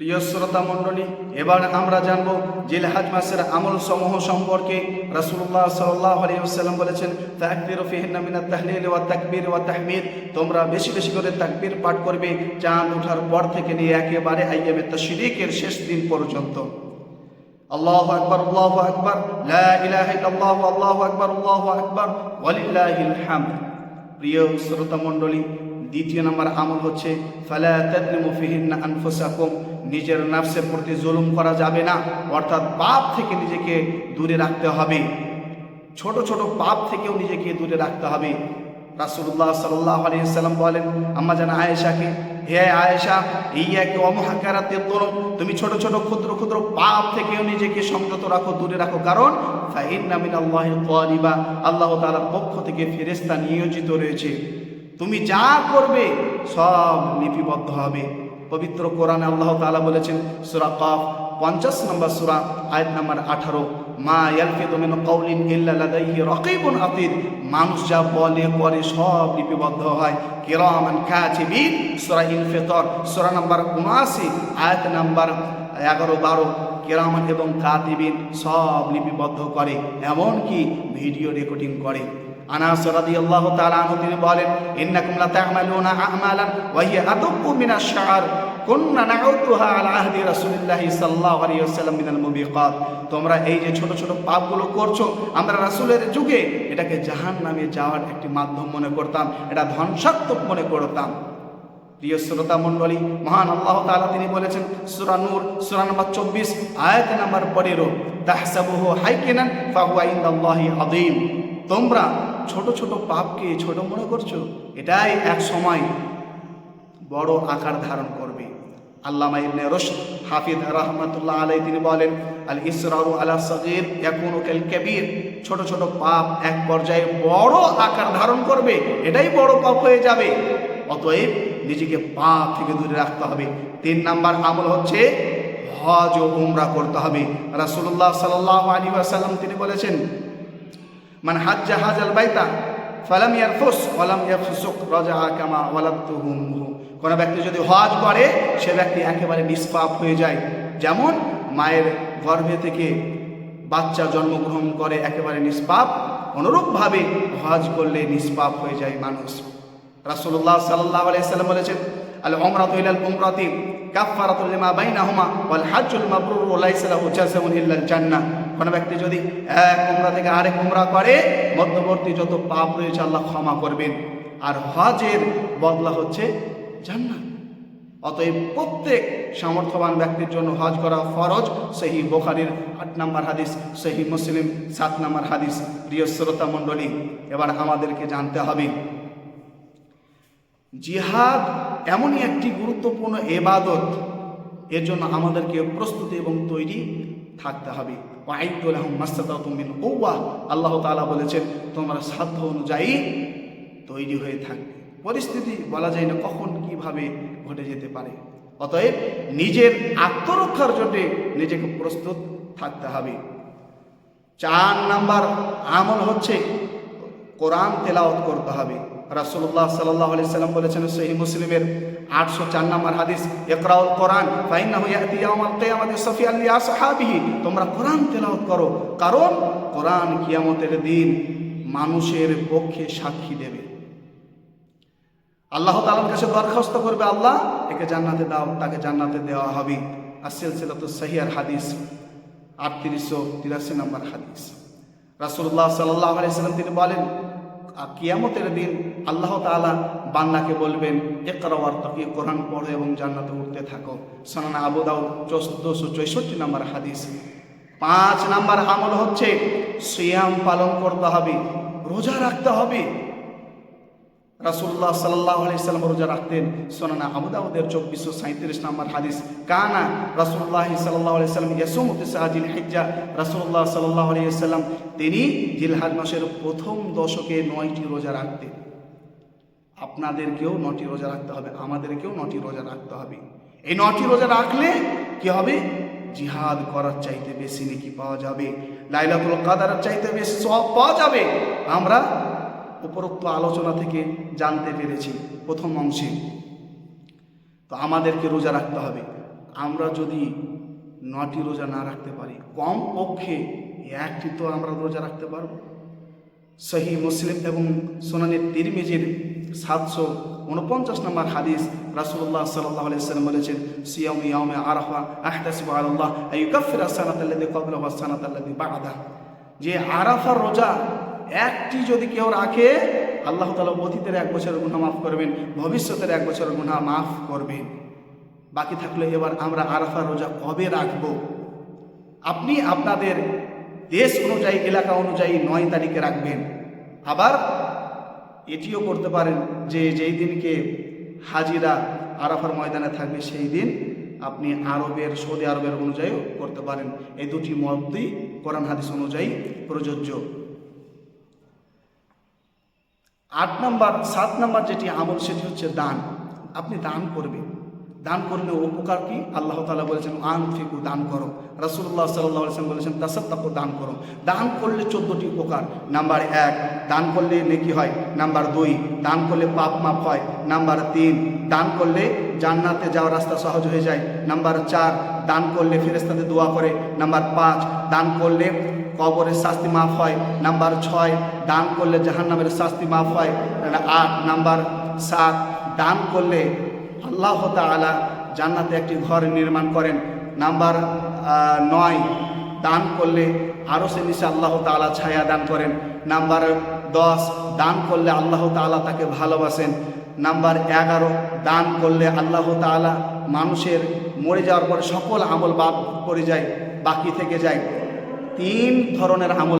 প্রিয় শ্রোতা মণ্ডলী, এবার আমরা জানব জিলহজ মাসের আমল সমূহ সম্পর্কে। রাসূলুল্লাহ সাল্লাল্লাহু আলাইহি ওয়াসাল্লাম বলেছেন, তাকবীরু ফিহিন্না মিনাত তাহলিল ওয়া তাকবীর ওয়া তাহমিদ, তোমরা বেশি বেশি করে তাকবীর পাঠ করবে চাঁদ ওঠার পর থেকে নিয়ে একেবারে আইয়ামে তাশরিকের শেষ দিন পর্যন্ত। আল্লাহু আকবার, আল্লাহু আকবার, লা ইলাহা ইল্লাল্লাহ, আল্লাহু আকবার, আল্লাহু আকবার, ওয়ালিল্লাহিল হামদ। প্রিয় শ্রোতা মণ্ডলী, দ্বিতীয় নম্বর আমল হচ্ছে ফালা তাযলিমু ফিহিন্না আনফুসাকুম, নিজের নফসের প্রতি জুলুম করা যাবে না, অর্থাৎ পাপ থেকে নিজেকে দূরে রাখতে হবে। ছোট ছোট পাপ থেকেও নিজেকে দূরে রাখতে হবে। রাসূলুল্লাহ সাল্লাল্লাহু আলাইহি ওয়াসাল্লাম বলেন আম্মা জান আয়েশাকে, হে আয়েশা, ইয়াকে ওয়ামুহাকারাতিদ যুলুম, তুমি ছোট ছোট ক্ষুদ্র ক্ষুদ্র পাপ থেকেও নিজেকে সংযত রাখো, দূরে রাখো, কারণ ফাইন্না মিনাল্লাহি তালিবা, আল্লাহ তাআলার পক্ষ থেকে ফেরেশতা নিয়োজিত রয়েছে। তুমি যা করবে সব লিপিবদ্ধ হবে। পবিত্র কোরআনে আল্লাহ তাআলা বলেছেন সূরা কাফ 50 নম্বর সূরা আয়াত নম্বর 18, মা ইয়ালফিযু মিন কাওলিন ইল্লা লাদাইহি রাকীবুন আতীদ, মানুষ যা বলে করে সব লিপিবদ্ধ হয়। কিরামান কাতিবিন, সূরা ইনফিতর সূরা নম্বর 79 আয়াত নম্বর 11-12, কিরামান এবং কাতিবিন সব লিপিবদ্ধ করে, এমনকি ভিডিও রেকর্ডিং করে। আনাস রাদিয়াল্লাহু তাআলা আনহু তিনি বলেন, ইন্নাকুম লাতা'মালুনা আ'মালান ওয়া হিয়া আদাক্কু মিনাশ শা'র কুননা না'উদুহা আলা আহদি রাসূলিল্লাহি সাল্লাল্লাহু আলাইহি ওয়াসাল্লাম মিনাল মুবিকাত, তোমরা এই যে ছোট ছোট পাপগুলো করছো, আমরা রাসূলের যুগে এটাকে জাহান্নামে যাওয়ার একটি মাধ্যম মনে করতাম, এটা ধ্বংসাত্মক মনে করতাম। প্রিয় শ্রোতা মণ্ডলী, মহান আল্লাহ তাআলা তিনি বলেছেন সূরা নূর সূরা নম্বর 24 আয়াত নম্বর 15, তাহসাবুহু হাইকিনান ফাহুয়া ইনদাল্লাহি আযীম, তোমরা ছোট ছোট পাপকে ছোট মনে করছো, এটাই এক সময় বড় আকার ধারণ করবে। আল্লামা ইবনে রুশদ হাফিজ রাহমাতুল্লাহ আলাইহি তিনি বলেন, আল ইসরারু আলা সাগীর ইয়াকুনু কাল কাবীর, ছোট ছোট পাপ এক পর্যায়ে বড় আকার ধারণ করবে, এটাই বড় পাপ হয়ে যাবে। অতএব নিজেকে পাপ থেকে দূরে রাখতে হবে। 3 নাম্বার আমল হচ্ছে হজ ও উমরা করতে হবে। রাসূলুল্লাহ সাল্লাল্লাহু আলাইহি ওয়াসাল্লাম তিনি বলেছেন, মান হাজ্জা হাজাল বাইতা ফালাম ইয়ারফুস ওয়ালাম ইয়াফসুক রাজাআ কামা ওয়ালাদতুহু, কোন ব্যক্তি যদি হজ করে সে ব্যক্তি একেবারে নিষ্পাপ হয়ে যায়, যেমন মায়ের গর্ভে থেকে বাচ্চা জন্মগ্রহণ করে একেবারে নিষ্পাপ, অনুরূপভাবে হজ করলে নিষ্পাপ হয়ে যায় মানুষ। রাসূলুল্লাহ সাল্লাল্লাহু আলাইহি ওয়াসাল্লাম বলেছেন, আল উমরাতু ইলাল উমরাতি কাফফারাতুল লিমা বাইনাহুমা ওয়াল হজ্জুল মাবরুরু লাইসা লাহু জাযাউন ইল্লাল জান্নাহ, কোন ব্যক্তি যদি এক উমরা থেকে আরেক উমরা করে মধ্যবর্তী যত পাপ রয়েছে আল্লাহ ক্ষমা করবেন, আর হজের বদলা হচ্ছে জান্নাত। অতএব প্রত্যেক সামর্থ্যবান ব্যক্তির জন্য হজ করা ফরজ। সহিহ বুখারীর 8 নম্বর হাদিস, সহিহ মুসলিম 7 নম্বর হাদিস। প্রিয় শ্রোতা মণ্ডলী, এবার আমাদেরকে জানতে হবে জিহাদ এমনই একটি গুরুত্বপূর্ণ ইবাদত, এর জন্য আমাদেরকে প্রস্তুতি এবং তৈরি থাকতে হবে। ওয়াইদু লাহুম মাসতাতাতুম মিন কুওয়া, আল্লাহ তাআলা বলেছেন তোমরা সাধ্য অনুযায়ী তৈরি হয়ে থাকবে। পরিস্থিতি বলা যায় না কখন কিভাবে ঘটে যেতে পারে, অতএব নিজের আত্মরক্ষার জন্য নিজেকে প্রস্তুত থাকতে হবে। 4 নাম্বার আমল হচ্ছে কোরআন তেলাওয়াত করতে হবে। রাসূলুল্লাহ সাল্লাল্লাহু আলাইহি ওয়াসাল্লাম বলেছেন সহিহ মুসলিমের 804 নম্বর হাদিস, ইকরাউল কোরআন ফাইন্নাহু ইয়াতি ইয়াউমাল কিয়ামাতি সাফিয়ান লি আসহাবিহি, তোমরা কোরআন তেলাওয়াত করো, কারণ কোরআন কিয়ামতের দিন মানুষের পক্ষে সাক্ষী দেবে। আল্লাহ তাআলার কাছে দরখাস্ত করবে, আল্লাহ একে জান্নাতে দাও, তাকে জান্নাতে দেওয়া হবে। আর-সিলসিলাতুস সহিহার হাদিস 3883 নম্বর হাদিস। রাসূলুল্লাহ সাল্লাল্লাহু আলাইহি ওয়াসাল্লাম তিনি বলেন, কিয়ামতের দিন আল্লাহ তাআলা বান্দাকে বলবেন, ইকরা ওয়ারতাকি, কোরআন পড়ো এবং জান্নাতে উঠতে থাকো। সুনান আবু দাউদ 1464 নম্বর হাদিস। 5 নাম্বার আমল হচ্ছে সিয়াম পালন করতে হবে, রোজা রাখতে হবে। রাসূলুল্লাহ সাল্লাল্লাহু আলাইহি ওয়াসাল্লাম রোজা রাখতেন। সুনান আবু দাউদের 2437 নম্বর হাদিস। কানা রাসূলুল্লাহ সাল্লাল্লাহু আলাইহি ওয়াসাল্লাম ইয়াসুমু তিসআতিল হিজ্জা, রাসূলুল্লাহ সাল্লাল্লাহু আলাইহি ওয়াসাল্লাম তিনি জিলহজ মাসের প্রথম দশকে 9টি রোজা রাখতেন। আপনাদেরকেও 9টি রোজা রাখতে হবে, আমাদেরকেও 9টি রোজা রাখতে হবে। এই 9টি রোজা রাখলে কি হবে? জিহাদ করার চাইতে বেশি নেকি পাওয়া যাবে, লাইলাতুল কদরের চাইতে বেশি সওয়াব পাওয়া যাবে। আমরা উপরোক্ত আলোচনা থেকে জানতে পেরেছি প্রথম অংশে। তো আমাদেরকে রোজা রাখতে হবে। আমরা যদি 9টি রোজা না রাখতে পারি, কম পক্ষে একটি তো আমরা রোজা রাখতে পারবো। সহিহ মুসলিম এবং সুনানে তিরমিজির 749 নম্বর হাদিস, রাসূলুল্লাহ সাল্লাল্লাহু আলাইহি ওয়াসাল্লাম বলেছেন, সিয়ামু ইয়াউমে আরাফা আহতাসিবু আলাল্লাহ আইয়ুকাফিরা সানাতাল্লাযী ক্বাবলাহু ওয়াস সানাতাল্লাযী বা'দাহু। যে আরাফার রোজা একটি যদি কেউ রাখে, আল্লাহ তাআলা অতীতের 1 বছরের গুনাহ মাফ করবেন, ভবিষ্যতের 1 বছরের গুনাহ মাফ করবেন। বাকি থাকলে এবার আমরা আরাফার রোজা কবে রাখব? আপনি আপনাদের দেশ অনুযায়ী, এলাকা অনুযায়ী 9 তারিখে রাখবেন। আবার এটিও করতে পারেন যে যেই দিনকে হাজিরা আরাফার ময়দানে থাকবে সেই দিন আপনি সৌদি আরবের অনুযায়ীও করতে পারেন। এই দুটি মতই কোরআন হাদিস অনুযায়ী প্রযোজ্য। 7 নম্বর যেটি আমল, সেটি হচ্ছে দান। আপনি দান করবেন। দান করলে উপকার কি? আল্লাহ তাআলা বলেছেন আনফিকু, দান করো। রাসূলুল্লাহ সাল্লাল্লাহু আলাইহি ওয়াসাল্লাম বলেছেন তাসাদ্দাকু, দান করো। দান করলে 14টি উপকার। নাম্বার 1, দান করলে নেকি হয়। নাম্বার 2, দান করলে পাপ মাফ হয়। নাম্বার 3, দান করলে জান্নাতে যাওয়ার রাস্তা সহজ হয়ে যায়। নাম্বার 4, দান করলে ফেরেশতাদের দোয়া করে। নাম্বার 5, দান করলে কবরের শাস্তি মাফ হয়। নাম্বার 6, দান করলে জাহান্নামের শাস্তি মাফ হয়। 8 নাম্বার 7, দান করলে আল্লাহ তাআলা জান্নাতে একটি ঘর নির্মাণ করেন। নাম্বার 9, দান করলে আরশের নিচে আল্লাহ তাআলা ছায়া দান করেন। নাম্বার 10, দান করলে আল্লাহ তাআলা তাকে ভালোবাসেন। নাম্বার 11, দান করলে আল্লাহ তাআলা মানুষের মরে যাওয়ার পরে সকল আমল বাদ পড়ে যায়, বাকি থেকে যায়। 3 ধরনের আমল